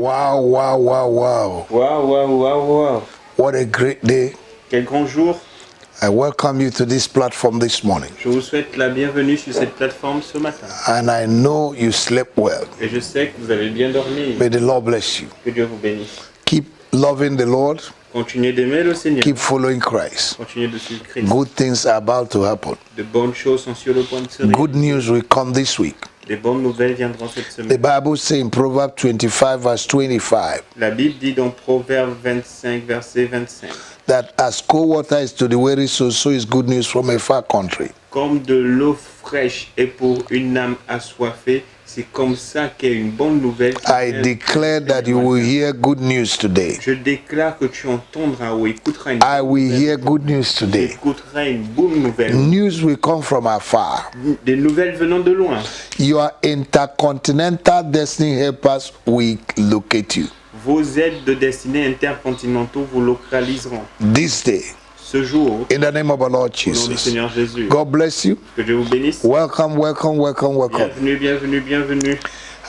Wow, wow, wow, wow. Waouh, waouh, waouh, waouh. What a great day. Quel grand jour. I welcome you to this platform this morning. Je vous souhaite la bienvenue sur cette plateforme ce matin. And I know you slept well. Et je sais que vous avez bien dormi. May the Lord bless you. Que Dieu vous bénisse. Keep loving the Lord. Continuez d'aimer le Seigneur. Keep following Christ. Continuez de suivre Christ. Good things are about to happen. De bonnes choses sont sur le point de se réaliser. Good news will come this week. Des bonnes nouvelles viendront cette The semaine. Bible says in Proverbs 25 verse 25 La Bible dit dans Proverbe 25, verset 25. that as cold water is to the weary soul, so is good news from a far country. Comme de l'eau fraîche est pour une âme assoiffée, c'est comme ça qu'est une bonne nouvelle. I declare that you will hear good news today. Je déclare que tu entendras ou écouteras une I bonne will nouvelle. hear good news Tu today. écouteras une bonne nouvelle. News will come from afar. Des nouvelles venant de loin. Your intercontinental destiny helpers will locate you. Vos aides de destinée intercontinentaux vous localiseront. This day, Ce jour, in the name of our Lord au nom du Jesus. Seigneur Jésus. God bless you. Que Dieu vous bénisse. Welcome, welcome, welcome, welcome. Bienvenue, bienvenue, bienvenue.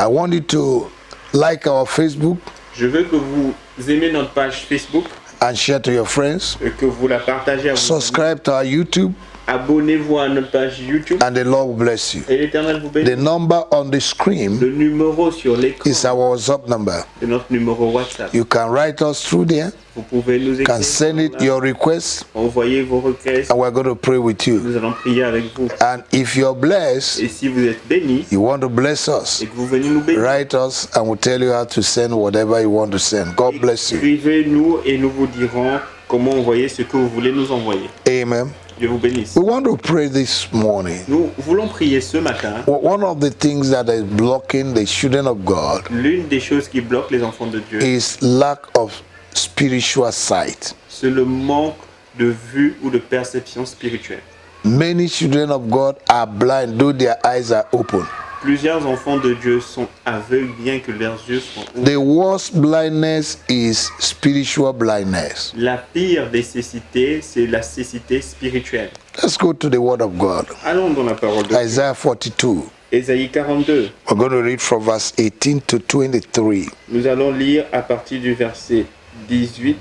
I want you to like our Facebook Je veux que vous aimez notre page Facebook and share to your friends. et que vous la partagez à vos amis. Subscribe to our YouTube Abonnez-vous à notre page YouTube and the Lord will bless you. et l'Éternel vous The bénisse. number on the screen Le numéro sur l'écran is our WhatsApp number. de notre numéro WhatsApp. You can write us through there. Vous pouvez nous You can écrire, send it your requests envoyer vos requêtes. and we're going to pray with you. Nous allons prier avec vous. And if you're blessed, Et si vous êtes bénis you want to bless us, et que vous venez nous bénir, write us and we'll tell you how to send whatever you want to send. God bless you. écrivez-nous et nous vous dirons comment envoyer ce que vous voulez nous envoyer. Amen. Dieu vous bénisse. We want to pray this morning. Nous voulons prier ce matin. One of the things that is blocking the children of God L'une des choses qui bloque les enfants de Dieu, is lack of spiritual sight. c'est le manque de vue ou de perception spirituelle. Many children of God are blind, though their eyes are open. Plusieurs enfants de Dieu sont aveugles bien que leurs yeux soient ouverts. The worst blindness is spiritual blindness. La pire des cécités, c'est la cécité spirituelle. Let's go to the Word of God. Allons dans la parole de Dieu. Isaiah 42. Ésaïe 42. We're going to read from verse 18 to 23. Nous allons lire à partir du verset 18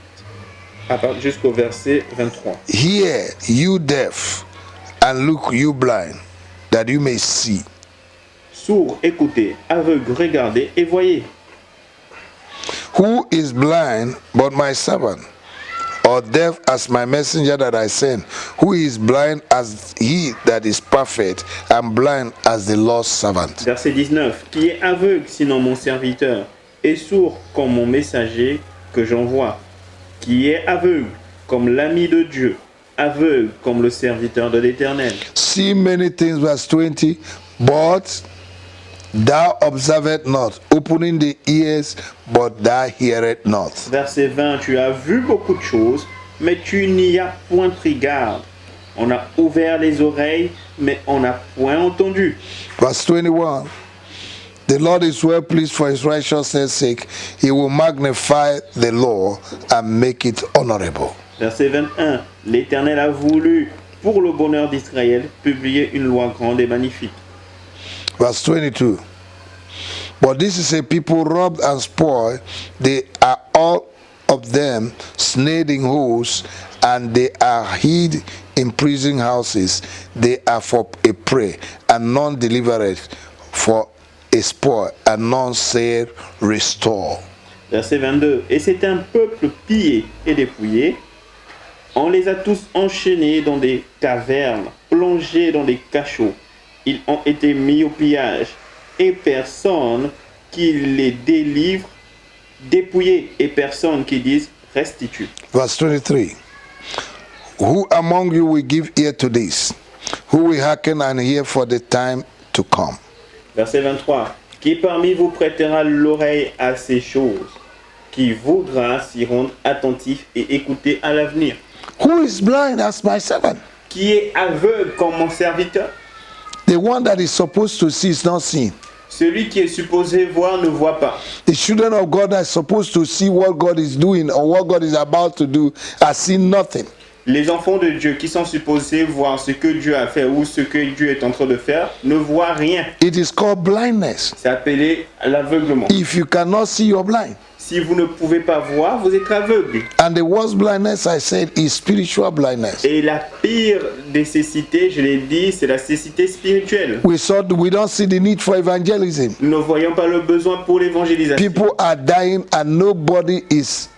jusqu'au verset 23. Hear, you deaf, and look, you blind, that you may see. Sourds, écoutez, aveugles, regardez et voyez. Who is blind but my servant? Or deaf as my messenger that I sent? Who is blind as he that is perfect, and blind as the Lord's servant? Verset 19. Qui est aveugle sinon mon serviteur, et sourd comme mon messager que j'envoie? Qui est aveugle comme l'ami de Dieu, aveugle comme le serviteur de l'Éternel? See many things, verse 20, but thou observest not, opening the ears, but thou hearest not. Verset 20. Tu as vu beaucoup de choses, mais tu n'y as point pris garde. On a ouvert les oreilles, mais on n'a point entendu. Verse 21, the Lord is well pleased for his righteousness' sake. He will magnify the law and make it honorable. Verset 21. L'Éternel a voulu, pour le bonheur d'Israël, publier une loi grande et magnifique. Verse 22, but this is a people robbed and spoiled. They are all of them snared in holes, and they are hid in prison houses. They are for a prey, and none delivered, for a spoil, and none said, restore. Verset 22. Et c'est un peuple pillé et dépouillé. On les a tous enchaînés dans des cavernes, plongés dans des cachots. Ils ont été mis au pillage, et personne qui les délivre, dépouillés, et personne qui dise restitue. Verse 23, who among you will give ear to this? Who will hearken and hear for the time to come? Verset 23. Qui parmi vous prêtera l'oreille à ces choses? Qui voudra s'y rendre attentif et écouter à l'avenir? Who is blind as my servant? Qui est aveugle comme mon serviteur? The one that is supposed to see is not seen. Celui qui est supposé voir ne voit pas. The children of God are supposed to see what God is doing or what God is about to do are seeing nothing. Les enfants de Dieu qui sont supposés voir ce que Dieu a fait ou ce que Dieu est en train de faire ne voient rien. It is called blindness. C'est appelé l'aveuglement. If you cannot see, you're blind. Si vous ne pouvez pas voir, vous êtes aveugle. And the worst blindness, I said, is spiritual blindness. Et la pire des cécités, je l'ai dit, c'est la cécité spirituelle. We don't see the need for evangelism. Nous ne voyons pas le besoin pour l'évangélisation. People are dying and nobody is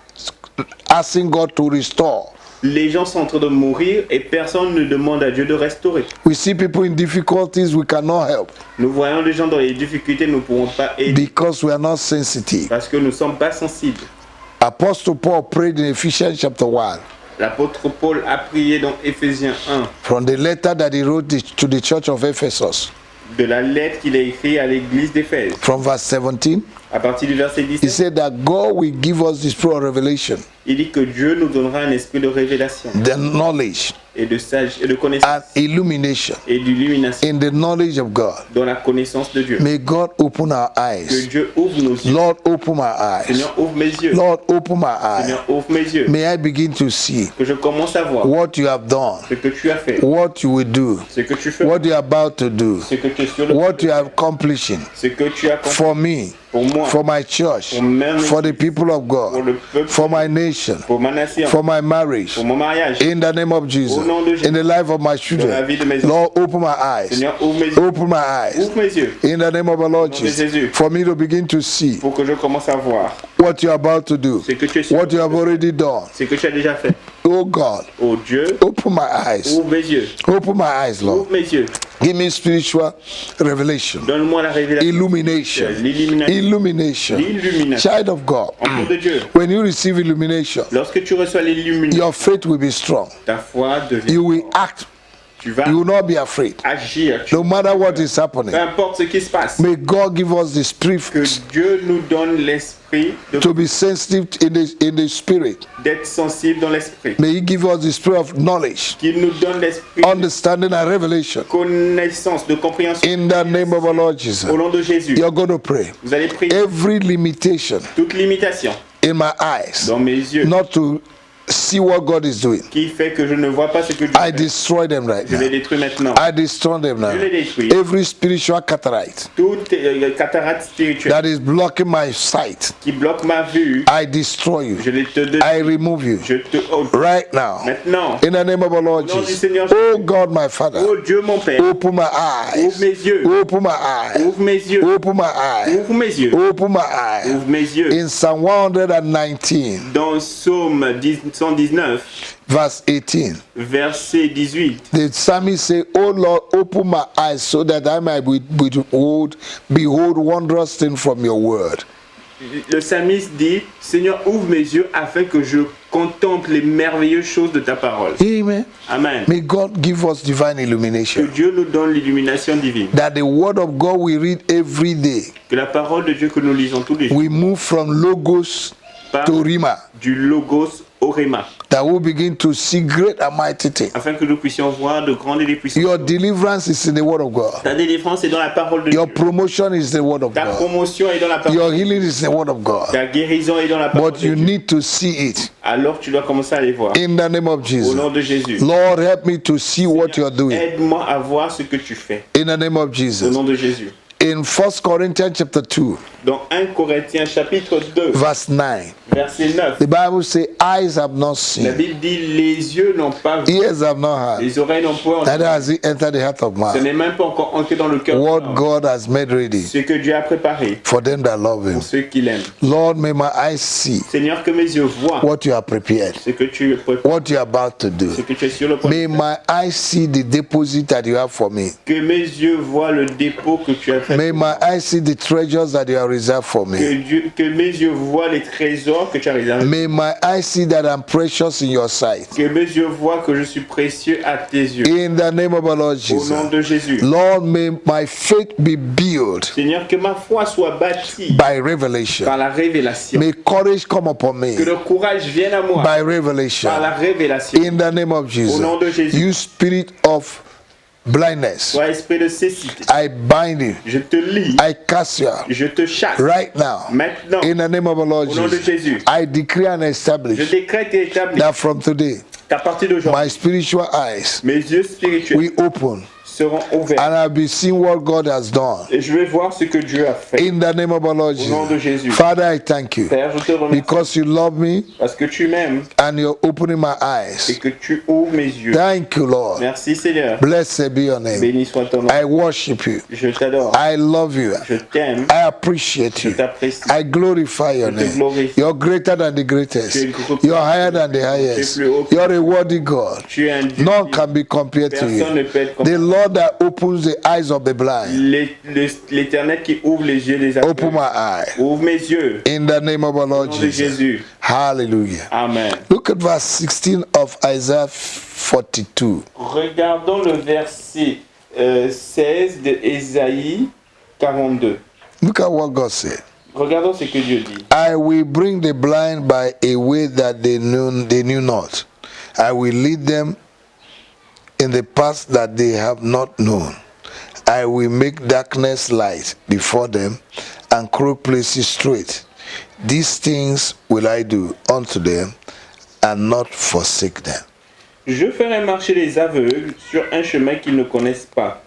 asking God to restore. Les gens sont en train de mourir et personne ne demande à Dieu de restaurer. We see people in difficulties we cannot help Nous voyons les gens dans les difficultés, nous ne pouvons pas aider because we are not sensitive. parce que nous ne sommes pas sensibles. Apostle Paul prayed in Ephesians chapter 1 L'apôtre Paul a prié dans Éphésiens 1, from the letter that he wrote to the church of Ephesus, de la lettre qu'il a écrite à l'église d'Éphèse. from verse 17. À partir du verset He 17, said that God will give us the spirit of revelation, il dit que Dieu nous donnera un esprit de révélation the knowledge et de sagesse et de connaissance and illumination et d'illumination in the knowledge of God. dans la connaissance de Dieu. May God open our Que eyes. Dieu ouvre nos yeux. Lord, open my eyes. Seigneur, ouvre mes yeux. Lord, open my eyes. Seigneur, ouvre mes yeux. May I begin to see Que je commence à voir what you have done, ce que tu as fait, what you will do, ce que tu fais, what you are about to do, ce que tu es sur le what you are accomplishing ce que tu as accompli for me, pour moi, for my church, pour même for the people of pour God, le peuple, for my nation, pour ma nation, for my marriage. pour mon mariage, In the name of Jesus, Au nom de Jésus. in the life of my dans la children, vie de mes enfants. Lord, open my eyes. Seigneur, ouvre mes yeux. Open my eyes. Ouvre mes yeux In the name of the Lord Au nom de Jésus. Jesus, for me to begin to see pour que je commence à voir what you are about to do, ce que tu es sur what you have already done. ce que tu as déjà fait. Oh God, Oh Dieu, open my eyes. ouvre mes yeux. Open my eyes, Lord. Ouvre mes yeux. Give me spiritual revelation, Donne-moi la révélation. illumination, L'illumination. illumination. L'illumination. Child of God, Enfant de Dieu. when you receive illumination, Lorsque tu reçois l'illumination, your faith will be strong. ta foi devient. You will act. Tu vas You will not be afraid, agir. no matter what is happening. Peu importe ce qui se passe. May God give us the spirit Que Dieu nous donne l'esprit to be sensitive in the spirit. d'être sensible dans l'esprit. May He give us the spirit of knowledge, Qu'il nous donne l'esprit de understanding, and revelation. connaissance, de compréhension. In the name of our Lord Jesus, Au nom de Jésus, you're going to pray. vous allez prier Every limitation toute limitation in my eyes, dans mes yeux not to see what God is doing, qui fait que je ne vois pas ce que Dieu I fait. destroy them right Je les now. détruis maintenant. I destroy them now. Je les détruis. Every spiritual cataract Toute cataracte spirituelle that is blocking my sight, qui bloque ma vue, I destroy you. je les te donne. I remove you Je te ôte. right now. Maintenant, In the name of our Lord au nom du Jesus. Seigneur Oh God, my Father, oh Dieu mon Père, open my ouvre eyes. mes yeux, Open my eyes. ouvre mes yeux, Open my eyes. ouvre mes yeux, Open my eyes. ouvre mes yeux. In Psalm 119, Dans Psaume 119, verse 18, verset 18, the psalmist say, "Oh Lord, open my eyes so that I might behold wondrous things from your word." le psalmiste dit, Seigneur, ouvre mes yeux afin que je contemple les merveilleuses choses de ta parole. Amen. Amen. May God give us divine Que illumination. Dieu nous donne l'illumination divine. That the word of God we read every day, Que la parole de Dieu que nous lisons tous les jours, we move from logos part to rima. du logos au réma, That we begin to see great and mighty things. afin que nous puissions voir de grandes et des puissantes. Your deliverance is in the word of God. Ta délivrance est dans la parole de Your Dieu. promotion is the word of Ta God. promotion est dans la parole. Your healing is the word of God. Ta guérison est dans la parole But de you Dieu. need to see it Alors tu dois commencer à les voir. in the name of Au Jesus. nom de Jésus. Lord, help me to see what you're doing Aide-moi à voir ce que tu fais. in the name of Au Jesus. nom de Jésus. In 1 Corinthians chapter 2, Dans 1 Corinthiens chapitre 2, verse 9, verset 9, the Bible says, "Eyes have not la seen, Bible dit les yeux n'ont pas vu, ears have not heard, les oreilles n'ont pas neither entendu. has it entered the heart of Ce man n'est même pas encore entré dans le cœur. what de l'homme. God has made ready Ce que Dieu a préparé for them that love Him." pour ceux qui l'aiment. Lord, may my eyes see Seigneur, que mes yeux voient what you have prepared, ce que tu prépares, what you are about to do. ce que tu es sur le point. May my eyes see the deposit that you have for me. Que mes yeux voient le dépôt que tu as fait. May my eyes see the treasures that you have reserved for me. Que mes yeux voient les trésors que tu as réservés. May my eyes see that I'm precious in your sight. Que mes yeux voient que je suis précieux à tes yeux. In the name of our Lord Au nom Jesus. de Jésus. Lord, may my faith be built Seigneur, que ma foi soit bâtie by revelation. par la révélation. May courage come upon me Que le courage vienne à moi by par revelation. la révélation. In the name of Au nom de Jesus. Jésus. You spirit of blindness, toi esprit de cécité, I bind you. je te lie, I cast you out je te chasse. right now. Maintenant, In the name of the Lord au nom de Jesus, Jésus, I decree and je establish décrète et établis that from today, qu'à partir d'aujourd'hui, my spiritual eyes mes yeux spirituels will open seront ouverts and I'll be seeing what God has done. et je vais voir ce que Dieu a fait. In the name of the Lord Au nom de Jesus. Jésus. Father, I thank you Père, je te remercie because you love me parce que tu m'aimes and you're opening my et eyes. que tu ouvres mes yeux. Thank you, Lord. Merci Seigneur. Blessed be your name. Béni soit ton nom. I worship you. Je t'adore. I love you. Je t'aime. I appreciate Je you. t'apprécie. I glorify your Je te name. glorifie. You're greater than the greatest. Tu es grand. You're higher than the Tu es highest. plus haut. You're a worthy God. Tu es un Dieu. None can be compared to Personne ne you. peut être The comme Lord that opens the eyes of the blind. l'Éternel qui ouvre les yeux des Open aveugles. my eye. Ouvre mes yeux. In the name of our Au Lord nom de Jesus. Jésus. Hallelujah. Amen. Look at verse 16 of Isaiah 42. Regardons le verset 16 de Ésaïe 42. Look at what God said. Regardons ce que Dieu dit. I will bring the blind by a way that they knew not. I will lead them in the path that they have not known. I will make darkness light before them and crooked places straight. These things will I do unto them and not forsake them. Je ferai marcher les aveugles sur un chemin qu'ils ne connaissent pas.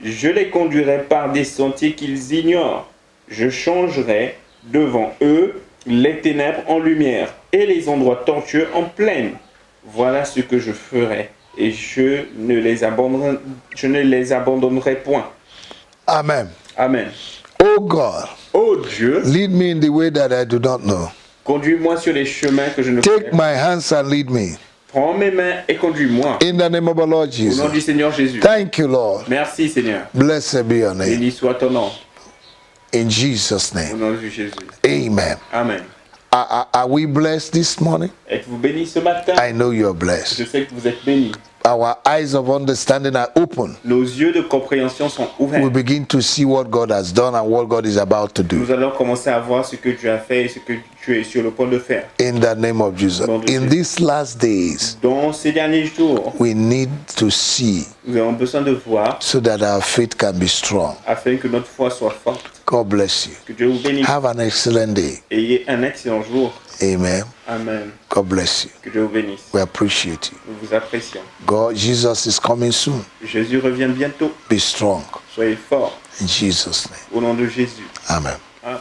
Je les conduirai par des sentiers qu'ils ignorent. Je changerai devant eux les ténèbres en lumière et les endroits tortueux en plaine. Voilà ce que je ferai et je ne les abandonnerai point. Amen. Amen. Oh God, Ô Dieu, lead me in the way that I do not know. conduis-moi sur les chemins que je ne Take connais pas. my hands and lead me. Prends mes mains et conduis-moi. In the name of our Lord Au nom du Jesus. Seigneur Jésus. Thank you, Lord. Merci Seigneur. Blessed be your name. Béni soit ton nom. In Jesus' Au name. nom de Jésus. Amen. Amen. Are we blessed this morning? Êtes-vous bénis ce matin? I know you're blessed. Je sais que vous êtes bénis. Our eyes of understanding are open. Nos yeux de compréhension sont ouverts. We begin to see what God has done and what God is about to do. Nous allons commencer à voir ce que Dieu a fait et ce que tu es sur le point de faire. In the name of Jesus. In these last days, Dans ces derniers jours, we need to see nous avons besoin de voir so that our faith can be strong. afin que notre foi soit forte. God bless you. Que Dieu vous bénisse. Have an excellent day. Ayez un excellent jour. Amen. Amen. God bless you. Que Dieu vous bénisse. We appreciate you. Nous vous apprécions. God, Jesus is coming soon. Jésus revient bientôt. Be strong. Soyez forts. In Jesus' name. Au nom de Jésus. Amen. Amen.